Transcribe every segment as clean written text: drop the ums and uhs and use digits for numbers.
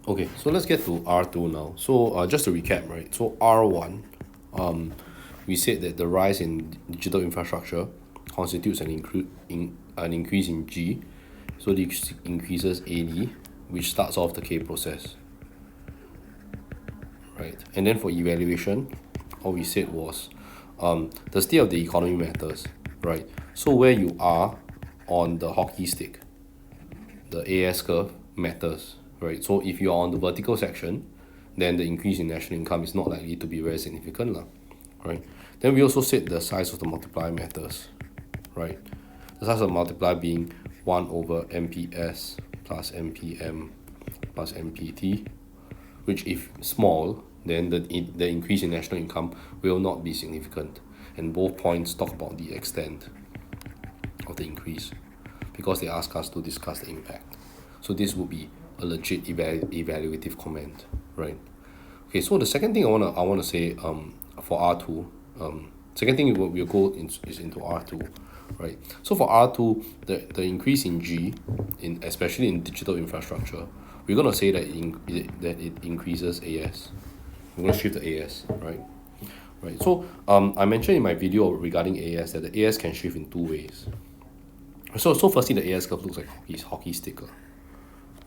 Okay, so let's get to R2 now. So just to recap, right? So R1, we said that the rise in digital infrastructure constitutes an increase in G. So this increases AD, which starts off the K process, right? And then for evaluation, all we said was the state of the economy matters, right? So where you are on the hockey stick, the AS curve matters, right? So if you're on the vertical section, then the increase in national income is not likely to be very significant, right? Then we also said the size of the multiplier matters, right? The size of the multiplier being 1 over MPS plus MPM plus MPT, which if small, then the increase in national income will not be significant. And both points talk about the extent of the increase because they ask us to discuss the impact. So this would be a legit evaluative comment, right? Okay, so the second thing I wanna say for R2, second thing we'll go is into R2, right? So for R2, the increase in G, especially in digital infrastructure, we're gonna say that it increases AS. We're gonna shift the AS, right? Right. So I mentioned in my video regarding AS that the AS can shift in two ways. So firstly, the AS curve looks like hockey stick,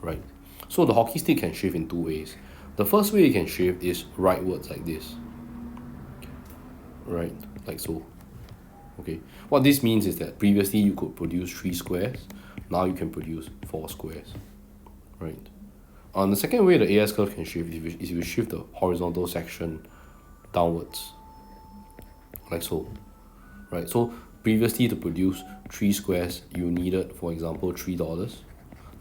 right? So the hockey stick can shift in two ways. The first way it can shift is rightwards like this, right? Like so. Okay. What this means is that previously you could produce 3 squares, now you can produce 4 squares, right? The second way the AS curve can shift is if you shift the horizontal section downwards, like so, right? So previously to produce 3 squares you needed, for example, $3.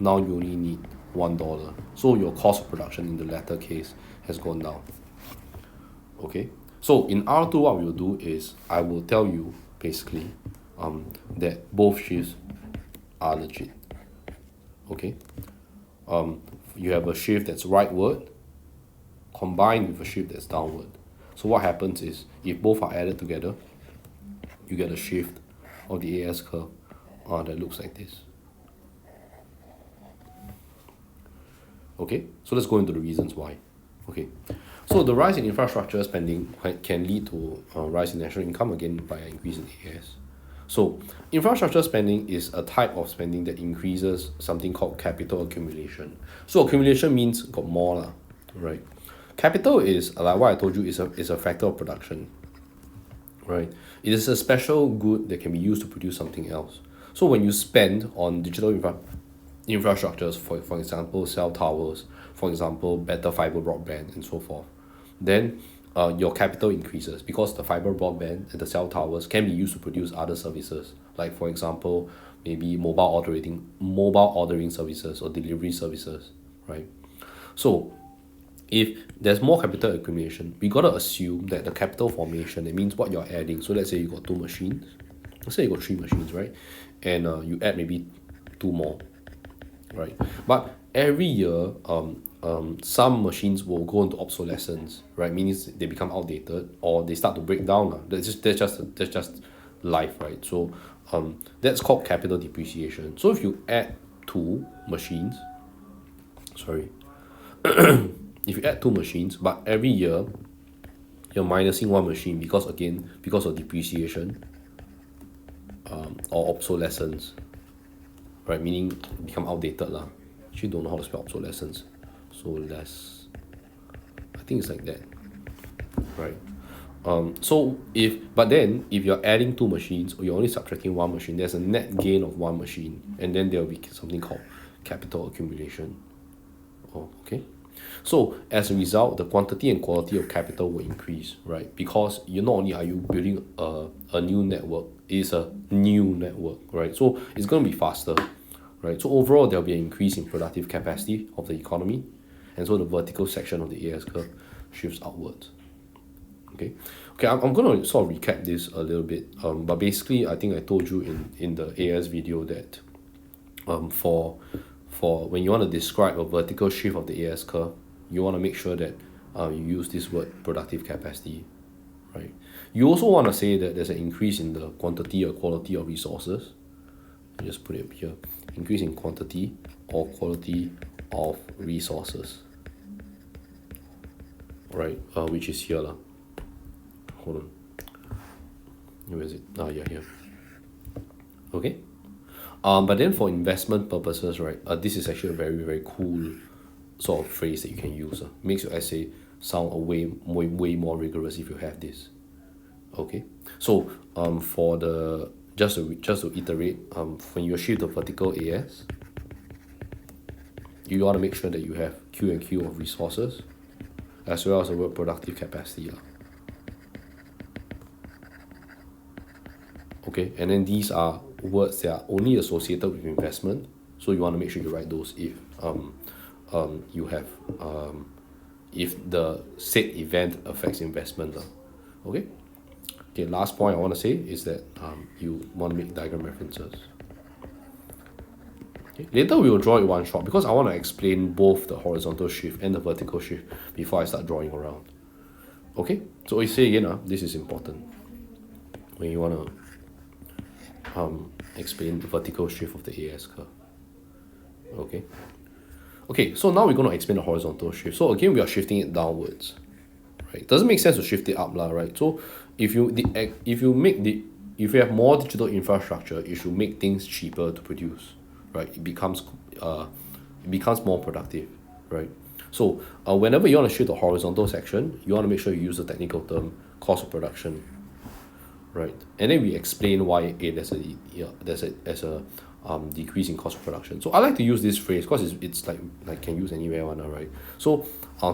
Now you only need $1. So your cost of production in the latter case has gone down. Okay, so in R2 what we'll do is I will tell you basically that both shifts are legit. Okay, you have a shift that's rightward combined with a shift that's downward. So what happens is if both are added together, you get a shift of the AS curve that looks like this. Okay, so let's go into the reasons why. Okay, so the rise in infrastructure spending can lead to a rise in national income again by an increase in AS. So infrastructure spending is a type of spending that increases something called capital accumulation. So accumulation means got more, right? Capital is, like what I told you, is a factor of production, right? It is a special good that can be used to produce something else. So when you spend on digital infrastructures, for example, cell towers, for example, better fiber broadband and so forth, then your capital increases because the fiber broadband and the cell towers can be used to produce other services, like for example, maybe mobile ordering services or delivery services, right? So if there's more capital accumulation, we gotta assume that the capital formation, it means what you're adding. So let's say you got 2 machines, let's say you got 3 machines, right? And you add maybe 2 more, right? But every year, some machines will go into obsolescence, right? Meaning they become outdated or they start to break down. That's just life, right? So that's called capital depreciation. So if you add 2 machines, if you add 2 machines, but every year you're minusing 1 machine because of depreciation or obsolescence, right? Meaning become outdated lah. Actually don't know how to spell obsolescence, so less. I think it's like that, right? But then if you're adding 2 machines or you're only subtracting 1 machine, there's a net gain of 1 machine, and then there will be something called capital accumulation. Okay, so as a result, the quantity and quality of capital will increase, right? Because not only are you building a new network, it's a new network, right? So it's going to be faster, right? So overall, there'll be an increase in productive capacity of the economy, and so the vertical section of the AS curve shifts outwards. Okay, I'm going to sort of recap this a little bit, but basically, I think I told you in the AS video that for when you want to describe a vertical shift of the AS curve, you want to make sure that you use this word productive capacity, right? You also want to say that there's an increase in the quantity or quality of resources. I just put it up here. Increase in quantity or quality of resources. right? Which is here lah. Hold on. Where is it? Yeah, here. Okay. But then for investment purposes, right? This is actually a very, very cool sort of phrase that you can use. Makes your essay sound way more rigorous if you have this. Okay. So for the just to iterate, when you achieve the vertical AS, you want to make sure that you have Q and Q of resources, as well as the word productive capacity. Okay, and then these are words that are only associated with investment, so you want to make sure you write those if you have if the said event affects investment. Okay. Okay, last point I want to say is that you want to make diagram references. Okay. Later we will draw it one shot because I want to explain both the horizontal shift and the vertical shift before I start drawing around. Okay, so we say again, this is important when you want to explain the vertical shift of the AS curve. Okay. Okay, so now we're going to explain the horizontal shift. So again, we are shifting it downwards. Right? It doesn't make sense to shift it up, right? So if you have more digital infrastructure, it should make things cheaper to produce, right? It becomes more productive, right? So whenever you want to shift the horizontal section, you want to make sure you use the technical term cost of production, right? And then we explain why there's a decrease in cost of production. So I like to use this phrase because it's like can use anywhere one, right? So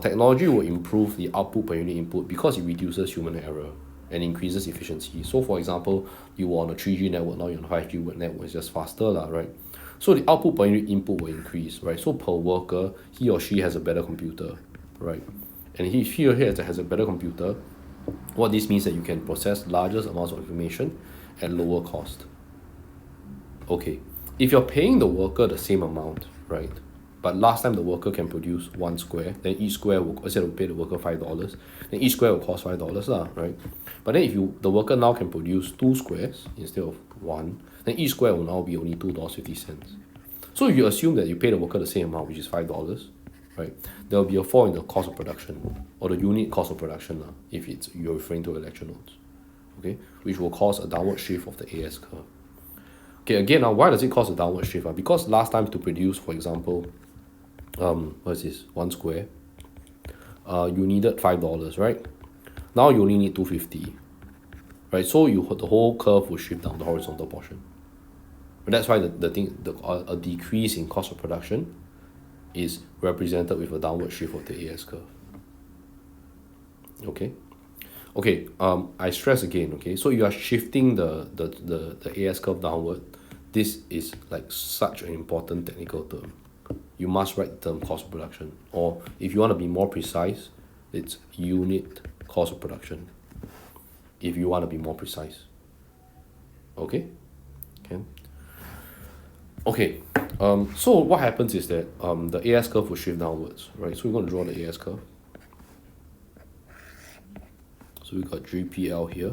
technology will improve the output per unit input because it reduces human error and increases efficiency. So for example, you were on a 3G network, now you're on a 5G network, it's just faster, right? So the output per unit input will increase, right? So per worker, he or she has a better computer, right? And he or she has a better computer. What this means that you can process larger amounts of information at lower cost. Okay, if you're paying the worker the same amount, right? But last time the worker can produce 1 square, then each square will, instead of pay the worker $5, then each square will cost $5, right? But then if the worker now can produce 2 squares instead of 1, then each square will now be only $2.50. So if you assume that you pay the worker the same amount, which is $5, right? There will be a fall in the cost of production, or the unit cost of production, if you're referring to the lecture notes, okay? Which will cause a downward shift of the AS curve. Okay, again, now why does it cause a downward shift? Because last time to produce, for example, what is this, 1 square, you needed $5, right? Now you only need $2.50, right? So the whole curve will shift down, the horizontal portion. But that's why a decrease in cost of production is represented with a downward shift of the AS curve. Okay, I stress again, okay, so you are shifting the AS curve downward. This is like such an important technical term. You must write the term cost of production, or if you want to be more precise, it's unit cost of production, if you want to be more precise. Okay. So what happens is that the AS curve will shift downwards, right? So we're going to draw the AS curve. So we got GPL here,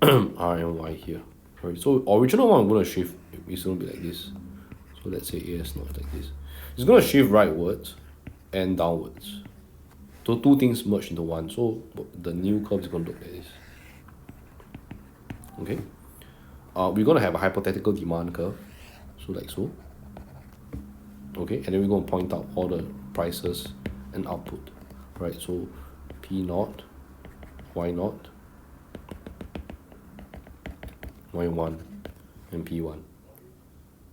R and Y here. Right. So original one I'm going to shift is going to be like this. So let's say AS not like this. It's going to shift rightwards and downwards. So two things merge into one. So the new curve is going to look like this. Okay. We're going to have a hypothetical demand curve. So like so. Okay, and then we're going to point out all the prices and output. Right, so P0, Y0, Y1, and P1.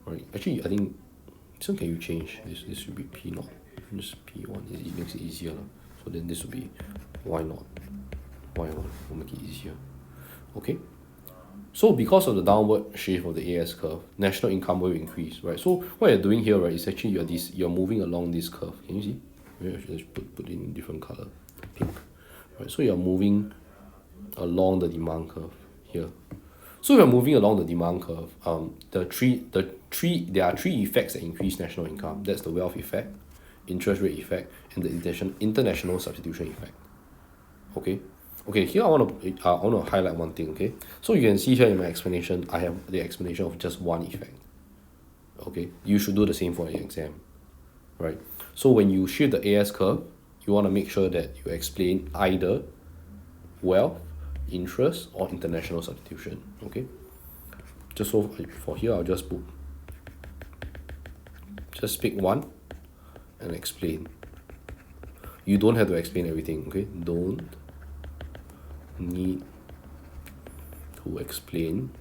Right, actually I think this one can you change? This should be P0. Just P1, it makes it easier. So then this will be Y0, Y1, will make it easier. Okay. So because of the downward shift of the AS curve, national income will increase, right? So what you're doing here, right, is actually you're moving along this curve. Can you see? Maybe I should just put in different color, pink. Right, so you're moving along the demand curve here. So we're moving along the demand curve. There are three effects that increase national income. That's the wealth effect, interest rate effect, and the international substitution effect. Okay, here I want to highlight one thing, okay? So you can see here in my explanation, I have the explanation of just one effect. Okay, you should do the same for the exam, right? So when you shift the AS curve, you want to make sure that you explain either wealth, interest, or international substitution. Okay, just so for here, I'll just pick one and explain. You don't have to explain everything. Okay, don't need to explain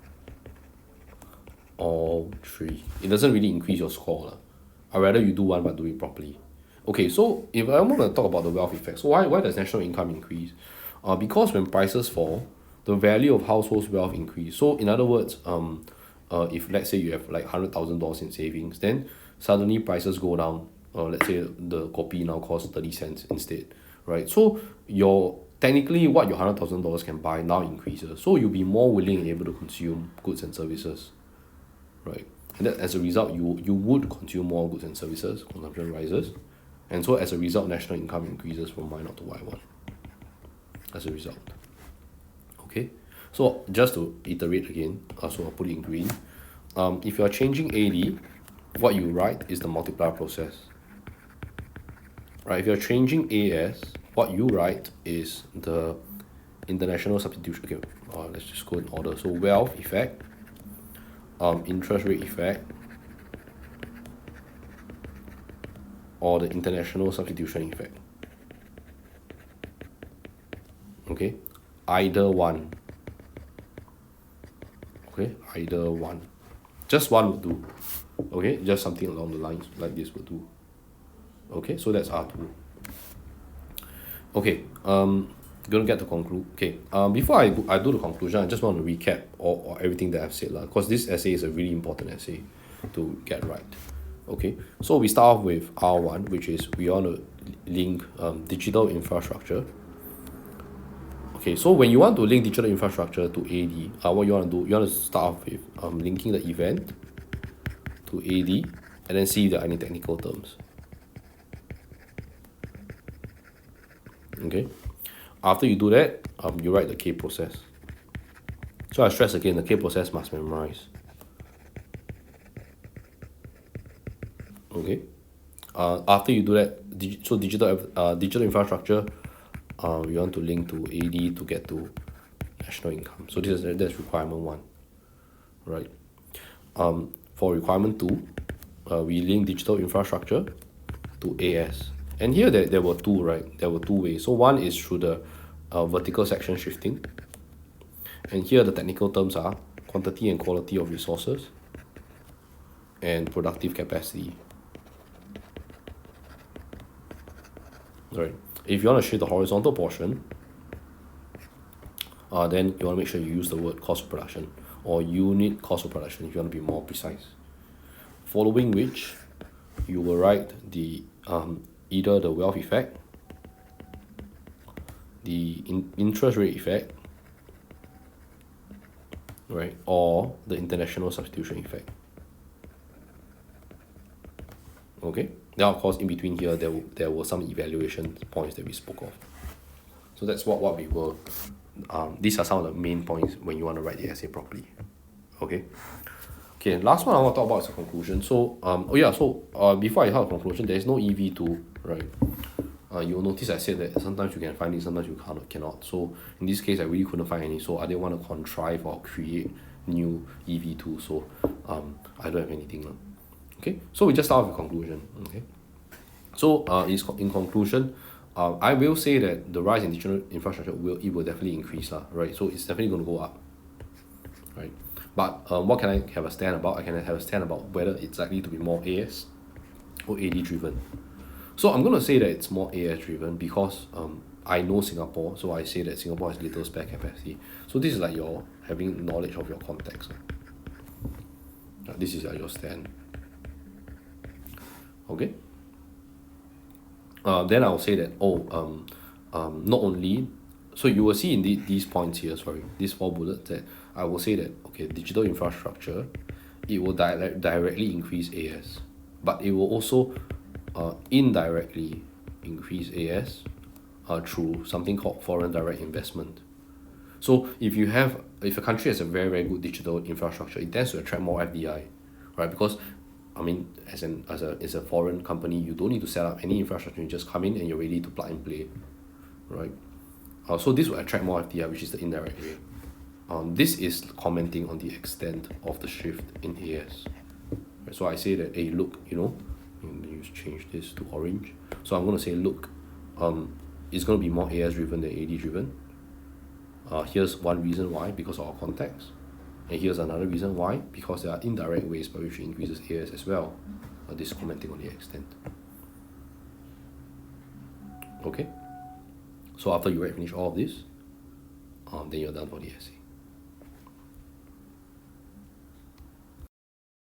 all three. It doesn't really increase your score. I'd rather you do one but do it properly. Okay, so if I want to talk about the wealth effect, so why does national income increase? Because when prices fall, the value of households' wealth increase. So in other words, if let's say you have like $100,000 in savings, then suddenly prices go down. Let's say the kopi now costs 30 cents instead, right? So technically what your $100,000 can buy now increases. So you'll be more willing and able to consume goods and services, right? And that as a result, you would consume more goods and services, consumption rises. And so as a result, national income increases from Y0 to Y1 as a result. Okay, so just to iterate again, so I'll put it in green. If you're changing AD, what you write is the multiplier process. Right, if you're changing AS, what you write is the international substitution. Okay, let's just go in order. So wealth effect, interest rate effect, or the international substitution effect. Okay, either one. Okay, either one. Just one would do. Okay, just something along the lines like this would do. Okay, so that's R2. Okay, gonna get to conclude. Okay, before I do the conclusion, I just want to recap or everything that I've said, because this essay is a really important essay to get right. Okay, so we start off with R1, which is we want to link digital infrastructure. Okay, so when you want to link digital infrastructure to AD, what you want to do, you want to start off with linking the event to AD, and then see if there are any technical terms. Okay, after you do that, you write the K process. So I stress again, the K process must memorize. Okay, after you do that, so digital infrastructure, you want to link to AD to get to national income. So that's requirement 1, right? For requirement 2, we link digital infrastructure to AS. And here there were two, right? There were two ways. So one is through the vertical section shifting. And here the technical terms are quantity and quality of resources and productive capacity. Right. If you want to shift the horizontal portion, then you want to make sure you use the word cost of production or unit cost of production if you want to be more precise. Following which, you will write the either the wealth effect, the interest rate effect, right, or the international substitution effect. Okay. Now, of course, in between here, there were some evaluation points that we spoke of. So that's what we were. These are some of the main points when you want to write the essay properly. Okay. Okay. Last one I want to talk about is the conclusion. So before I have a conclusion, there is no EV2, right? You'll notice I said that sometimes you can find it, sometimes you cannot. So in this case, I really couldn't find any. So I didn't want to contrive or create new EV2. So I don't have anything. Okay, so we just start with a conclusion. Okay, so in conclusion, I will say that the rise in digital infrastructure will definitely increase, right? So it's definitely going to go up, right? But what can I have a stand about? I can have a stand about whether it's likely to be more AS or AD driven. So I'm going to say that it's more AS driven because I know Singapore, so I say that Singapore has little spare capacity. So this is like your having knowledge of your context. This is like your stand. Okay. Then I'll say that not only, so you will see in these points here, these 4 bullets, that I will say that digital infrastructure, it will directly increase AS, but it will also indirectly increase AS through something called foreign direct investment. So if a country has a very, very good digital infrastructure, it tends to attract more FDI, right? Because I mean, as a foreign company, you don't need to set up any infrastructure. You just come in and you're ready to plug and play, right? So this will attract more FDI, which is the indirect way. This is commenting on the extent of the shift in AS. Right? So I say that, hey, look, you change this to orange. So I'm going to say, look, it's going to be more AS driven than AD driven. Here's one reason why, because of our context. And here's another reason why, because there are indirect ways by which it increases AS as well. This is commenting on the extent. Okay? So after you finish all of this, then you're done for the essay.